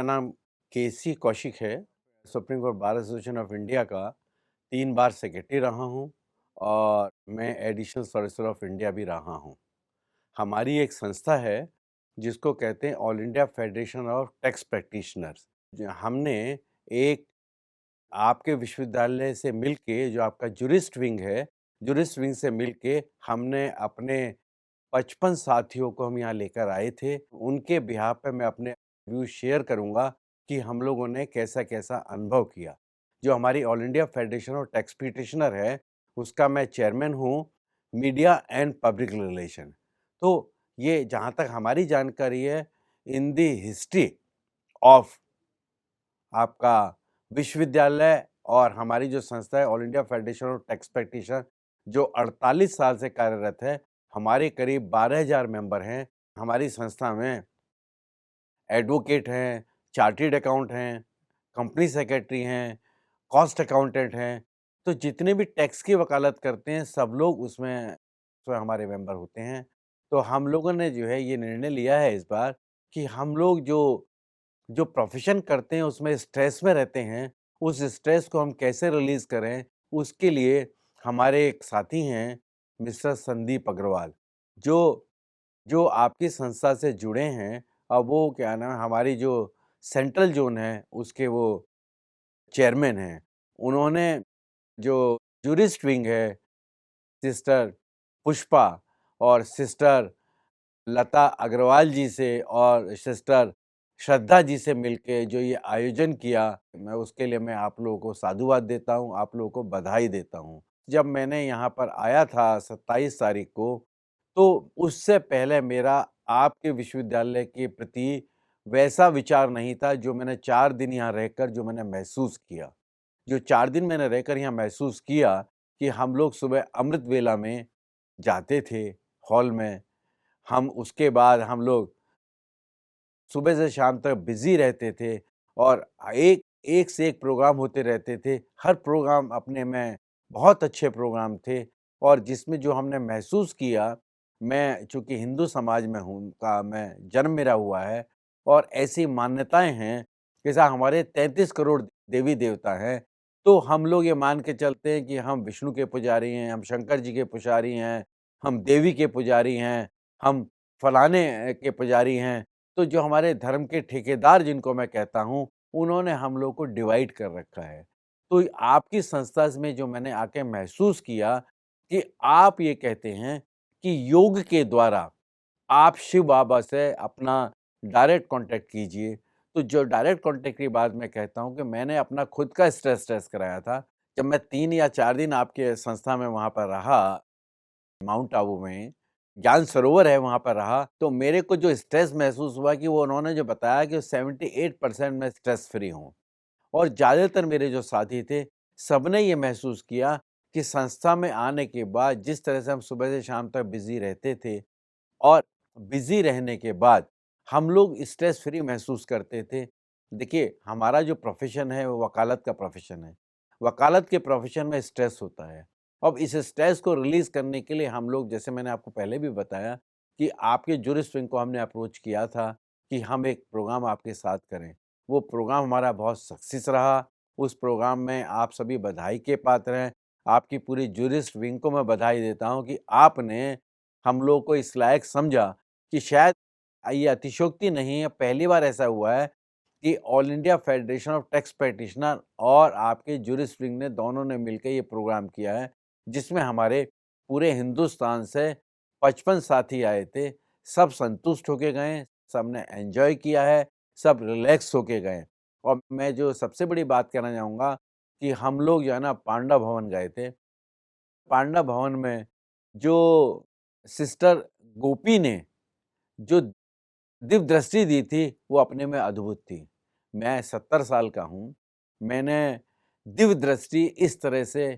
मेरा नाम केसी कौशिक है। Supreme court bar association of India का 3 बार सेक्रेटरी रहा हूँ और मैं एडिशनल सॉलिसिटर ऑफ इंडिया भी रहा हूँ। हमारी एक संस्था है जिसको कहते हैं all India federation of tax practitioners. हमने एक आपके विश्वविद्यालय से मिलके जो आपका जूरिस्ट विंग है, जूरिस्ट विंग से मिलके हमने अपने 55 साथियों को हम यहाँ लेकर आए थे। उनके बिहाफ़ पे मैं अपने व्यू शेयर करूँगा कि हम लोगों ने कैसा-कैसा अनुभव किया। जो हमारी all India federation of tax practitioner है, उसका मैं चेयरमैन हूँ, मीडिया एंड पब्लिक रिलेशन। तो ये जहाँ तक हमारी जानकारी है, इन द हिस्ट्री ऑफ आपका विश्वविद्यालय और हमारी जो संस्था है all India federation of tax practitioner जो 48 साल से कार्यरत है, हमारे करीब 12,000 मेंबर हैं। हमारी संस्था में एडवोकेट हैं, चार्टर्ड अकाउंट हैं, कंपनी सेक्रेटरी हैं, कॉस्ट अकाउंटेंट हैं। तो जितने भी टैक्स की वकालत करते हैं, सब लोग उसमें हमारे मेंबर होते हैं। तो हम लोगों ने जो है ये निर्णय लिया है इस बार कि हम लोग जो जो प्रोफ़ेशन करते हैं उसमें स्ट्रेस में रहते हैं, उस स्ट्रेस को हम कैसे रिलीज़ करें, उसके लिए हमारे एक साथी हैं मिस्टर संदीप अग्रवाल, जो जो आपकी संस्था से जुड़े हैं और वो क्या नाम है हमारी जो सेंट्रल ज़ोन है उसके वो चेयरमैन हैं। उन्होंने जो जूरिस्ट विंग है, सिस्टर पुष्पा और सिस्टर लता अग्रवाल जी से और सिस्टर श्रद्धा जी से मिलके जो ये आयोजन किया, उसके लिए मैं आप लोगों को साधुवाद देता हूँ, आप लोगों को बधाई देता हूँ। जब मैंने यहाँ पर आया था 27 तारीख को, तो उससे पहले मेरा आपके विश्वविद्यालय के प्रति वैसा विचार नहीं था जो मैंने 4 दिन यहाँ रहकर जो मैंने महसूस किया। जो 4 दिन मैंने रहकर यहाँ महसूस किया कि हम लोग सुबह अमृत वेला में जाते थे हॉल में, हम उसके बाद हम लोग सुबह से शाम तक बिज़ी रहते थे और एक से एक प्रोग्राम होते रहते थे। हर प्रोग्राम अपने में बहुत अच्छे प्रोग्राम थे और जिसमें जो हमने महसूस किया, मैं चूँकि हिंदू समाज में हूँ का मैं जन्म मेरा हुआ है और ऐसी मान्यताएँ हैं, जैसा हमारे 33 करोड़ देवी-देवता हैं, तो हम लोग ये मान के चलते हैं कि हम विष्णु के पुजारी हैं, हम शंकर जी के पुजारी हैं, हम देवी के पुजारी हैं, हम फलाने के पुजारी हैं। तो जो हमारे धर्म के ठेकेदार जिनको मैं कहता हूँ, उन्होंने हम लोग को डिवाइड कर रखा है। तो आपकी संस्था में जो मैंने आके महसूस किया कि आप ये कहते हैं कि योग के द्वारा आप शिव बाबा से अपना डायरेक्ट कॉन्टैक्ट कीजिए। तो जो डायरेक्ट कॉन्टैक्ट की बात मैं कहता हूँ कि मैंने अपना खुद का स्ट्रेस टेस्ट कराया था। जब मैं 3 या 4 दिन आपके संस्था में वहाँ पर रहा माउंट आबू में, ज्ञान सरोवर है वहाँ पर रहा, तो मेरे को जो स्ट्रेस महसूस हुआ कि वो उन्होंने जो बताया कि 78% मैं स्ट्रेस फ्री हूँ और ज़्यादातर मेरे जो साथी थे, सबने ये महसूस किया कि संस्था में आने के बाद जिस तरह से हम सुबह से शाम तक बिज़ी रहते थे और बिज़ी रहने के बाद हम लोग स्ट्रेस फ्री महसूस करते थे। देखिए, हमारा जो प्रोफ़ेशन है वो वकालत का प्रोफ़ेशन है। वकालत के प्रोफ़ेशन में स्ट्रेस होता है। अब इस स्ट्रेस को रिलीज़ करने के लिए हम लोग जैसे मैंने आपको पहले भी बताया कि आपके जूरिस्ट विंग को हमने अप्रोच किया था कि हम एक प्रोग्राम आपके साथ करें। वो प्रोग्राम हमारा बहुत सक्सेस रहा। उस प्रोग्राम में आप सभी बधाई के पात्र हैं। आपकी पूरी जूरिस्ट विंग को मैं बधाई देता हूँ कि आपने हम लोग को इस लायक समझा कि शायद ये अतिशयोक्ति नहीं है, पहली बार ऐसा हुआ है कि all India federation of tax practitioner और आपके जूरिस्ट विंग ने दोनों ने मिलकर ये प्रोग्राम किया है, जिसमें हमारे पूरे हिंदुस्तान से 55 साथी आए थे। सब संतुष्ट होके गए, सबने एन्जॉय किया है, सब रिलैक्स होके गए। और मैं जो सबसे बड़ी बात कहना चाहूँगा कि हम लोग जो है ना पांडा भवन गए थे। पांडा भवन में जो सिस्टर गोपी ने जो दिव्य दृष्टि दी थी, वो अपने में अद्भुत थी। मैं 70 साल का हूँ, मैंने दिव्य दृष्टि इस तरह से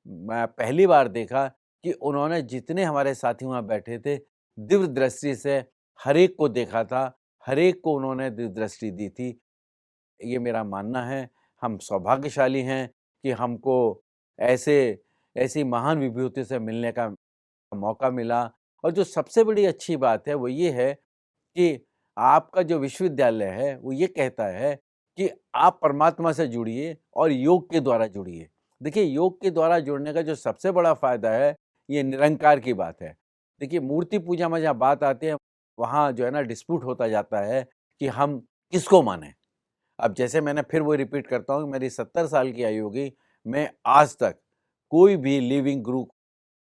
मैं पहली बार देखा कि उन्होंने जितने हमारे साथी वहाँ बैठे थे, दिव्य दृष्टि से हर एक को देखा था, हर एक को उन्होंने दिव्य दृष्टि दी थी। ये मेरा मानना है, हम सौभाग्यशाली हैं कि हमको ऐसे ऐसी महान विभूति से मिलने का मौका मिला और जो सबसे बड़ी अच्छी बात है, वो ये है कि आपका जो विश्वविद्यालय है वो ये कहता है कि आप परमात्मा से जुड़िए और योग के द्वारा जुड़िए। देखिए, योग के द्वारा जुड़ने का जो सबसे बड़ा फ़ायदा है, ये निरंकार की बात है। देखिए, मूर्ति पूजा में जहाँ बात आती है, वहाँ जो है ना डिस्प्यूट होता जाता है कि हम किसको मानें। अब जैसे मैंने फिर वही रिपीट करता हूँ, मेरी 70 साल की आयु होगी, मैं आज तक कोई भी लिविंग गुरु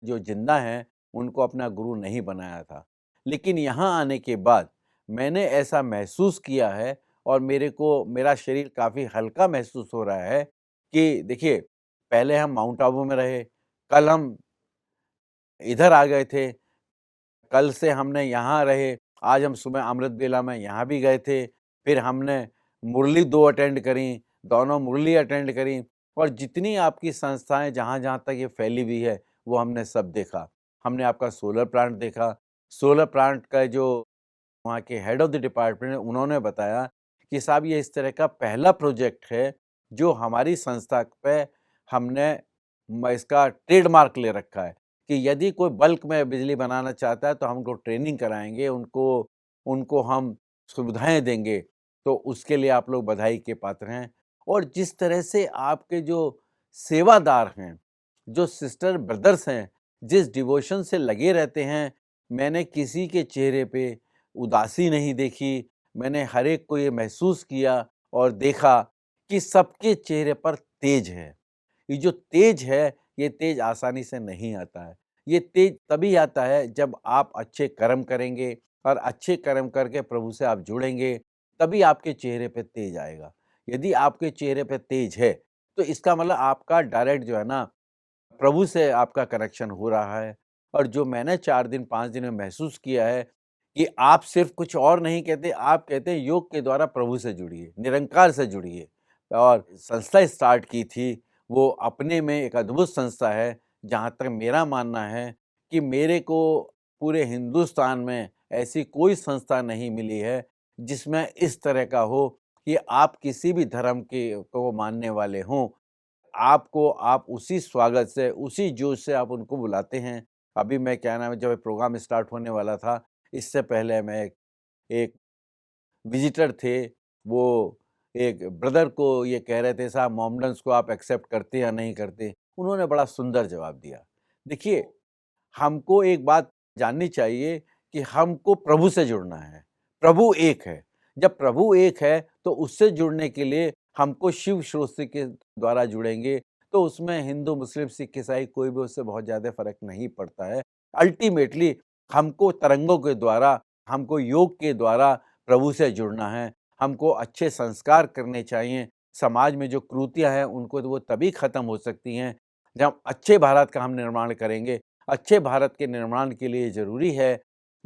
जो ज़िंदा हैं, उनको अपना गुरु नहीं बनाया था। लेकिन यहाँ आने के बाद मैंने ऐसा महसूस किया है और मेरा शरीर काफ़ी हल्का महसूस हो रहा है कि देखिए, पहले हम माउंट आबू में रहे, कल हम इधर आ गए थे, कल से हमने यहाँ रहे, आज हम सुबह अमृत बेला में यहाँ भी गए थे, फिर हमने मुरली 2 अटेंड करी, दोनों मुरली अटेंड करी और जितनी आपकी संस्थाएँ जहाँ-जहाँ तक ये फैली हुई है, वो हमने सब देखा। हमने आपका सोलर प्लांट देखा, सोलर प्लांट का जो वहाँ के हेड ऑफ़ द डिपार्टमेंट है, उन्होंने बताया कि साहब ये इस तरह का पहला प्रोजेक्ट है, जो हमारी संस्था पे हमने इसका ट्रेडमार्क ले रखा है कि यदि कोई बल्क में बिजली बनाना चाहता है, तो हम उनको ट्रेनिंग कराएँगे, उनको उनको हम सुविधाएँ देंगे, तो उसके लिए आप लोग बधाई के पात्र हैं। और जिस तरह से आपके जो सेवादार हैं, जो सिस्टर ब्रदर्स हैं, जिस डिवोशन से लगे रहते हैं, मैंने किसी के चेहरे पे उदासी नहीं देखी, मैंने हर एक को ये महसूस किया और देखा कि सबके चेहरे पर तेज है। ये जो तेज है, ये तेज आसानी से नहीं आता है। ये तेज तभी आता है जब आप अच्छे कर्म करेंगे और अच्छे कर्म करके प्रभु से आप जुड़ेंगे, तभी आपके चेहरे पे तेज आएगा। यदि आपके चेहरे पे तेज है, तो इसका मतलब आपका डायरेक्ट जो है ना, प्रभु से आपका कनेक्शन हो रहा है। और जो मैंने 4 दिन, 5 दिन में महसूस किया है कि आप सिर्फ़ कुछ और नहीं कहते, आप कहते हैं योग के द्वारा प्रभु से जुड़िए, निरंकार से जुड़िए। और संस्था स्टार्ट की थी, वो अपने में एक अद्भुत संस्था है, जहाँ तक मेरा मानना है कि मेरे को पूरे हिंदुस्तान में ऐसी कोई संस्था नहीं मिली है, जिसमें इस तरह का हो कि आप किसी भी धर्म के को मानने वाले हों, आप उसी स्वागत से, उसी जोश से आप उनको बुलाते हैं। अभी मैं क्या नाम है, जब ये प्रोग्राम स्टार्ट होने वाला था, इससे पहले मैं एक एक विज़िटर थे, वो एक ब्रदर को ये कह रहे थे, साहब मोमडन्स को आप एक्सेप्ट करते या नहीं करते? उन्होंने बड़ा सुंदर जवाब दिया। देखिए, हमको एक बात जाननी चाहिए कि हमको प्रभु से जुड़ना है। प्रभु एक है। जब प्रभु एक है, तो उससे जुड़ने के लिए हमको शिव श्रोत के द्वारा जुड़ेंगे, तो उसमें हिंदू, मुस्लिम, सिख, ईसाई कोई भी उससे बहुत ज़्यादा फ़र्क नहीं पड़ता है। अल्टीमेटली हमको तरंगों के द्वारा, हमको योग के द्वारा प्रभु से जुड़ना है। हमको अच्छे संस्कार करने चाहिए। समाज में जो कुरीतियाँ हैं, उनको तो वो तभी ख़त्म हो सकती हैं, जब अच्छे भारत का हम निर्माण करेंगे। अच्छे भारत के निर्माण के लिए ज़रूरी है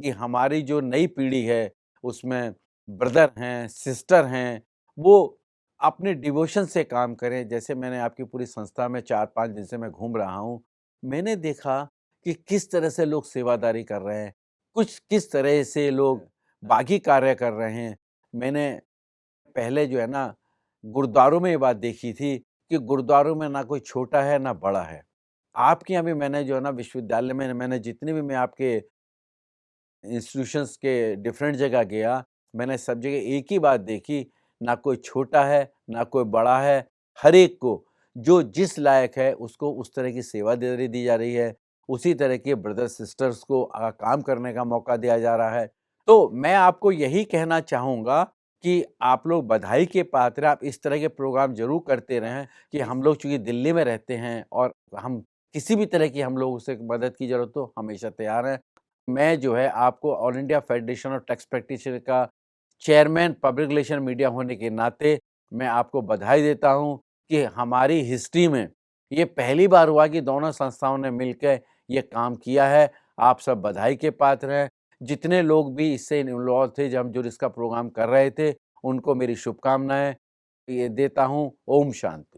कि हमारी जो नई पीढ़ी है, उसमें ब्रदर हैं, सिस्टर हैं, वो अपने डिवोशन से काम करें। जैसे मैंने आपकी पूरी संस्था में 4-5 दिन से मैं घूम रहा हूँ, मैंने देखा कि किस तरह से लोग सेवादारी कर रहे हैं, कुछ किस तरह से लोग बाकी कार्य कर रहे हैं। मैंने पहले जो है ना, गुरुद्वारों में ये बात देखी थी कि गुरुद्वारों में ना कोई छोटा है, ना बड़ा है। आपके यहाँ भी मैंने जो है ना विश्वविद्यालय में मैंने जितने भी मैं आपके इंस्टीट्यूशंस के डिफरेंट जगह गया, मैंने सब जगह एक ही बात देखी, ना कोई छोटा है, ना कोई बड़ा है, हर एक को जो जिस लायक है उसको उस तरह की सेवा दे दी जा रही है, उसी तरह के ब्रदर सिस्टर्स को काम करने का मौका दिया जा रहा है। तो मैं आपको यही कहना चाहूँगा कि आप लोग बधाई के पात्र हैं, आप इस तरह के प्रोग्राम ज़रूर करते रहें कि हम लोग चूँकि दिल्ली में रहते हैं और हम किसी भी तरह की हम लोगों से मदद की ज़रूरत हो, हमेशा तैयार हैं। मैं जो है आपको all India federation of tax practitioner का चेयरमैन पब्लिक रिलेशन मीडिया होने के नाते मैं आपको बधाई देता हूँ कि हमारी हिस्ट्री में ये पहली बार हुआ कि दोनों संस्थाओं ने मिलकर ये काम किया है। आप सब बधाई के पात्र हैं। जितने लोग भी इससे इन्वॉल्व थे, जब हम जो इसका प्रोग्राम कर रहे थे, उनको मेरी शुभकामनाएँ ये देता हूँ। ओम शांति।